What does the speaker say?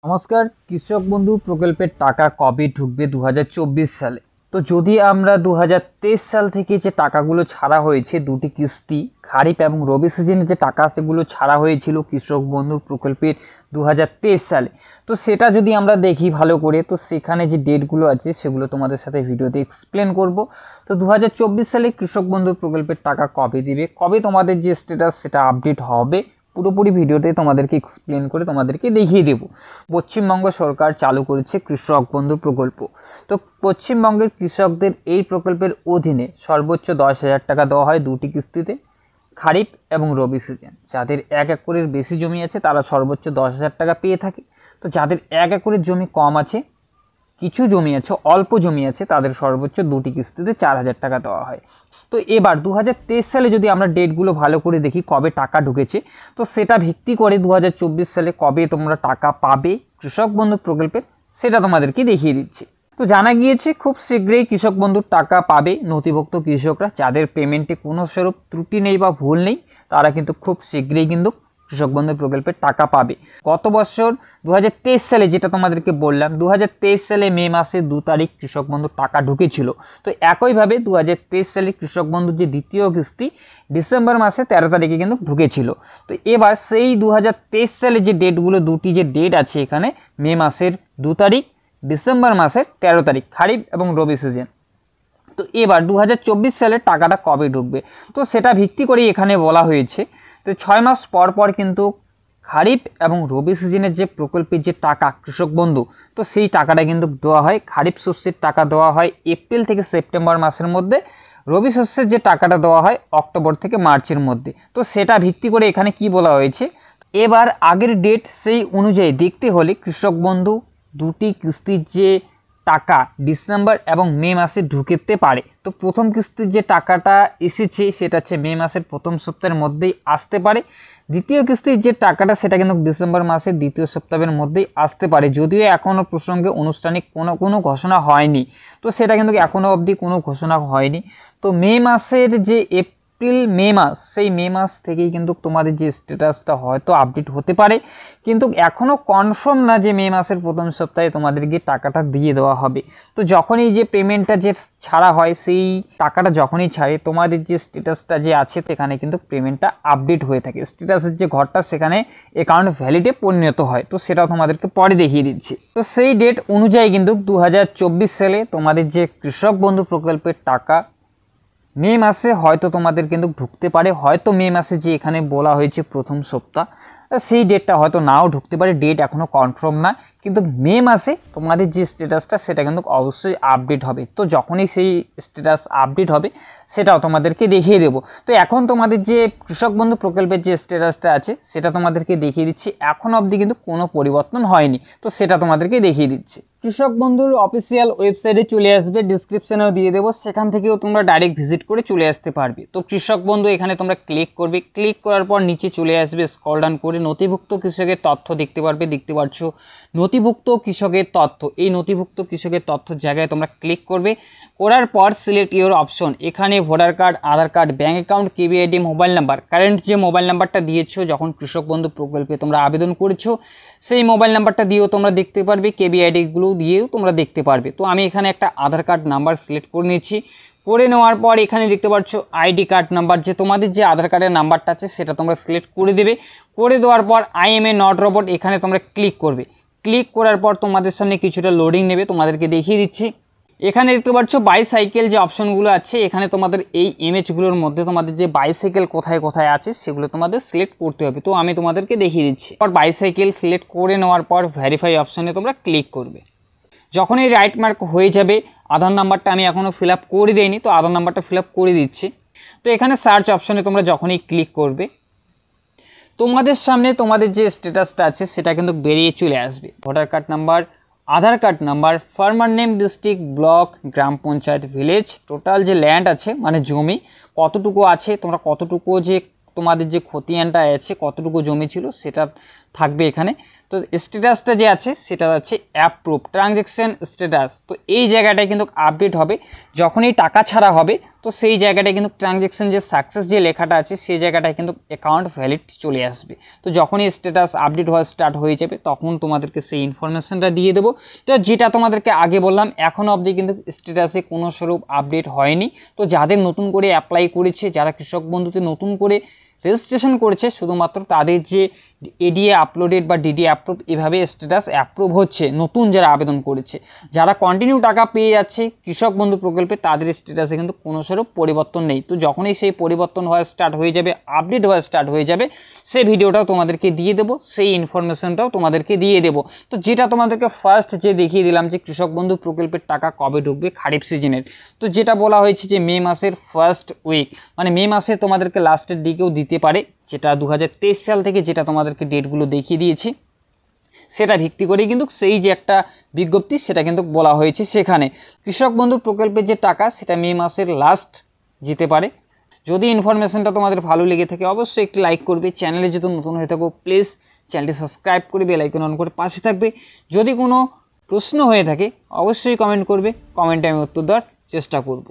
নমস্কার। কৃষক বন্ধু প্রকল্পের টাকা কবে ঢুকবে 2024 সালে? তো যদি আমরা 2023 সাল থেকে যে টাকাগুলো ছাড়া হয়েছে, দুটি কিস্তি খারিফ এবং রবি সিজনে যে টাকা সেগুলো ছাড়া হয়েছিল কৃষক বন্ধু প্রকল্পের 2023 সালে, তো সেটা যদি আমরা দেখি ভালো করে, তো সেখানে যে ডেটগুলো আছে সেগুলো তোমাদের সাথে ভিডিওতে এক্সপ্লেন করব। তো 2024 সালে কৃষক বন্ধু প্রকল্পের টাকা কবে দিবে, কবে তোমাদের যে স্ট্যাটাস সেটা আপডেট হবে, পুরোপুরি ভিডিওতে তোমাদেরকে এক্সপ্লেন করে তোমাদেরকে দেখিয়ে দেব। পশ্চিমবঙ্গ সরকার চালু করেছে কৃষক বন্ধু প্রকল্প। তো পশ্চিমবঙ্গের কৃষকদের এই প্রকল্পের অধীনে সর্বোচ্চ 10,000 টাকা দেওয়া হয় দুটি কিস্তিতে, খারিফ এবং রবি সিজন। যাদের 1 একরের বেশি জমি আছে তারা সর্বোচ্চ 10,000 টাকা পেয়ে থাকে। তো যাদের 1 একরের জমি কম আছে, কিছু জমি আছে, অল্প জমি আছে, তাদের সর্বোচ্চ দুটি কিস্তিতে 4,000 টাকা দেওয়া হয়। তো এবার 2023 সালে যদি আমরা ডেটগুলো ভালো করে দেখি কবে টাকা ঢুকেছে, তো সেটা ভিত্তি করে 2024 সালে কবে তোমরা টাকা পাবে কৃষক বন্ধু প্রকল্পের, সেটা তোমাদেরকে দেখিয়ে দিচ্ছি। তো জানা গিয়েছে খুব শীঘ্রই কৃষক বন্ধুর টাকা পাবে নথিভুক্ত কৃষকরা, যাদের পেমেন্টে কোনো স্বরূপ ত্রুটি নেই বা ভুল নেই, তারা কিন্তু খুব শীঘ্রই কিন্তু কৃষক বন্ধু প্রকল্পের টাকা পাবে। গত বছর 2023 সালে যেটা তোমাদেরকে বললাম, 2023 সালে মে মাসের 2 তারিখ কৃষক বন্ধুর টাকা ঢুকেছিল। তো একইভাবে 2023 সালে কৃষক বন্ধুর যে দ্বিতীয় কিস্তি ডিসেম্বর মাসে 13 তারিখে কিন্তু ঢুকেছিল। তো এবার সেই 2023 সালে যে ডেটগুলো, দুটি যে ডেট আছে এখানে, মে মাসের 2 তারিখ, ডিসেম্বর মাসের 13 তারিখ, খারিফ এবং রবি সিজন। তো এবার 2024 সালে টাকাটা কবে ঢুকবে, তো সেটা ভিত্তি করে এখানে বলা হয়েছে। তো 6 মাস পর পর কিন্তু খারিফ এবং রবি সিজনের যে প্রকল্পের যে টাকা কৃষক বন্ধু, তো সেই টাকাটা কিন্তু দেওয়া হয়। খারিফ শস্যের টাকা দেওয়া হয় এপ্রিল থেকে সেপ্টেম্বর মাসের মধ্যে, রবি শস্যের যে টাকাটা দেওয়া হয় অক্টোবর থেকে মার্চের মধ্যে। তো সেটা ভিত্তি করে এখানে কি বলা হয়েছে, এবার আগের ডেট সেই অনুযায়ী দেখতে হলে কৃষক বন্ধু দুটি কিস্তির যে টাকা ডিসেম্বর এবং মে মাসে ঢুকেতে পারে। তো প্রথম কিস্তির যে টাকাটা এসেছে সেটা হচ্ছে মে মাসের প্রথম সপ্তাহের মধ্যেই আসতে পারে। দ্বিতীয় কিস্তির যে টাকাটা সেটা কিন্তু ডিসেম্বর মাসের দ্বিতীয় সপ্তাহের মধ্যেই আসতে পারে, যদিও এখনও প্রসঙ্গে আনুষ্ঠানিক কোনো ঘোষণা হয়নি। তো সেটা কিন্তু এখনও অবধি কোনো ঘোষণা হয়নি। তো মে মাসের যে এপ্রিল মে মাস, সেই মে মাস থেকেই কিন্তু তোমাদের যে স্ট্যাটাসটা হয়তো আপডেট হতে পারে, কিন্তু এখনও কনফার্ম না যে মে মাসের প্রথম সপ্তাহে তোমাদেরকে টাকাটা দিয়ে দেওয়া হবে। তো যখনই যে পেমেন্টটা যে ছাড়া হয়, সেই টাকাটা যখনই ছাড়ে, তোমাদের যে স্ট্যাটাসটা যে আছে সেখানে কিন্তু পেমেন্টটা আপডেট হয়ে থাকে। স্ট্যাটাসের যে ঘরটা সেখানে অ্যাকাউন্ট ভ্যালিডে পরিণত হয়। তো সেটাও তোমাদেরকে পরে দেখিয়ে দিচ্ছি। তো সেই ডেট অনুযায়ী কিন্তু 2024 সালে তোমাদের যে কৃষক বন্ধু প্রকল্পের টাকা মে মাসে হয়তো তোমাদের কিন্তু ঢুকতে পারে। হয়তো মে মাসে যে এখানে বলা হয়েছে প্রথম সপ্তাহ, সেই ডেটটা হয়তো নাও ঢুকতে পারে, ডেট এখনও কনফার্ম না। কিন্তু মে মাসে তোমাদের যে স্ট্যাটাসটা সেটা কিন্তু অবশ্যই আপডেট হবে। তো যখনই সেই স্ট্যাটাস আপডেট হবে সেটাও তোমাদেরকে দেখিয়ে দেবো। তো এখন তোমাদের যে কৃষক বন্ধু প্রকল্পের যে স্ট্যাটাসটা আছে সেটা তোমাদেরকে দেখিয়ে দিচ্ছি। এখন অবধি কিন্তু কোনো পরিবর্তন হয়নি, তো সেটা তোমাদেরকে দেখিয়ে দিচ্ছি। কৃষক বন্ধুর অফিসিয়াল ওয়েবসাইটে চলে আসবে, ডিসক্রিপশনেও দিয়ে দেবো, সেখান থেকেও তোমরা ডাইরেক্ট ভিজিট করে চলে আসতে পারবে। তো কৃষক বন্ধু এখানে তোমরা ক্লিক করবে, ক্লিক করার পর নিচে চলে আসবে, স্ক্রল ডাউন করে নথিভুক্ত কৃষকের তথ্য দেখতে পারবে। দেখতে পাচ্ছ নথিভুক্ত কৃষকের তথ্য, এই নথিভুক্ত কৃষকের তথ্যের জায়গায় তোমরা ক্লিক করবে। করার পর সিলেক্ট ইউর অপশন, এখানে voter card, Aadhaar card, bank account, KBID, mobile number, current যে মোবাইল নাম্বারটা দিয়েছো যখন কৃষক বন্ধু প্রকল্পে তোমরা আবেদন করেছো সেই মোবাইল নাম্বারটা দিয়েও তোমরা দেখতে পারবে, কেবিআইডিগুলো দিয়েও তোমরা দেখতে পারবে। তো আমি এখানে একটা আধার কার্ড নাম্বার সিলেক্ট করে নিয়েছি। করে নেওয়ার পর এখানে দেখতে পাচ্ছ আইডি কার্ড নাম্বার, যে তোমাদের যে আধার কার্ডের নাম্বারটা আছে সেটা তোমরা সিলেক্ট করে দেবে। করে দেওয়ার পর I M A not robot এখানে তোমরা ক্লিক করবে। ক্লিক করার পর তোমাদের সামনে কিছুটা লোডিং নেবে, তোমাদেরকে দেখিয়ে দিচ্ছি। এখানে দেখতে পাচ্ছ বাইসাইকেল যে অপশনগুলো আছে, এখানে তোমাদের এই ইমেজগুলোর মধ্যে তোমাদের যে বাইসাইকেল কোথায় কোথায় আছে সেগুলো তোমাদের সিলেক্ট করতে হবে। তো আমি তোমাদেরকে দেখিয়ে দিচ্ছি। পর বাইসাইকেল সিলেক্ট করে নেওয়ার পর ভেরিফাই অপশনে তোমরা ক্লিক করবে। যখন এই রাইট মার্ক হয়ে যাবে, আধার নাম্বারটা আমি এখনও ফিল আপ করে দিইনি, তো আধার নাম্বারটা ফিল আপ করে দিচ্ছি। তো এখানে সার্চ অপশনে তোমরা যখনই ক্লিক করবে তোমাদের সামনে তোমাদের যে স্ট্যাটাসটা আছে সেটা কিন্তু বেরিয়ে চলে আসবে। Voter card number, Aadhaar card number, farmer name, district, block, গ্রাম পঞ্চায়েত, ভিলেজ, টোটাল যে ল্যান্ড আছে মানে জমি কতটুকু আছে, তোমরা কতটুকু যে তোমাদের যে খতিয়ানটা আছে কতটুকু জমি ছিল সেটা থাকবে এখানে। তো তো স্ট্যাটাসটা যে আছে সেটা আছে অ্যাপ্রুভ ট্রানজ্যাকশন স্ট্যাটাস। তো এই জায়গাটায় কিন্তু আপডেট হবে যখনই টাকা ছাড়া হবে, তো সেই জায়গাটায় কিন্তু ট্রানজ্যাকশন যে সাকসেস যে লেখাটা আছে সেই জায়গাটায় কিন্তু অ্যাকাউন্ট ভ্যালিড চলে আসবে। তো যখনই স্ট্যাটাস আপডেট হওয়া স্টার্ট হয়ে যাবে তখন তোমাদেরকে সেই ইনফরমেশনটা দিয়ে দেবো। তো যেটা তোমাদেরকে আগে বললাম, এখনও অবধি কিন্তু স্ট্যাটাসে কোনো স্বরূপ আপডেট হয়নি। তো যাদের নতুন করে অ্যাপ্লাই করেছে, যারা কৃষক বন্ধুতে নতুন করে রেজিস্ট্রেশন করেছে, শুধুমাত্র তাদের যে এডিএ আপলোডেড বা ডিডি অ্যাপ্রুভ এভাবে স্ট্যাটাস অ্যাপ্রুভ হচ্ছে। নতুন যারা আবেদন করেছে, যারা কন্টিনিউ টাকা পেয়ে যাচ্ছে কৃষক বন্ধু প্রকল্পে, তাদের স্ট্যাটাসে কিন্তু কোনো স্বরূপ পরিবর্তন নেই। তো যখনই সেই পরিবর্তন হওয়া স্টার্ট হয়ে যাবে, আপডেট হওয়া স্টার্ট হয়ে যাবে, সেই ভিডিওটাও তোমাদেরকে দিয়ে দেবো, সেই ইনফরমেশনটাও তোমাদেরকে দিয়ে দেবো। তো যেটা তোমাদেরকে ফার্স্ট যে দেখিয়ে দিলাম যে কৃষক বন্ধু প্রকল্পের টাকা কবে ঢুকবে খারিফ সিজনের, তো যেটা বলা হয়েছে যে মে মাসের ফার্স্ট উইক, মানে মে মাসে তোমাদেরকে লাস্টের দিকেও দিতে পারে, যেটা 2023 সাল থেকে যেটা তোমাদেরকে ডেটগুলো দেখিয়ে দিয়েছি সেটা ভিত্তি করেই কিন্তু সেই যে একটা বিজ্ঞপ্তি সেটা কিন্তু বলা হয়েছে। সেখানে কৃষক বন্ধু প্রকল্পের যে টাকা সেটা মে মাসের লাস্ট যেতে পারে। যদি ইনফরমেশনটা তোমাদের ভালো লেগে থাকে অবশ্যই একটি লাইক করবে, চ্যানেলে যদি নতুন হয়ে থাকো প্লিজ চ্যানেলটি সাবস্ক্রাইব করে বেল আইকন অন করে পাশে থাকবে। যদি কোনো প্রশ্ন হয়ে থাকে অবশ্যই কমেন্ট করবে, কমেন্টে আমি উত্তর দেওয়ার চেষ্টা করব।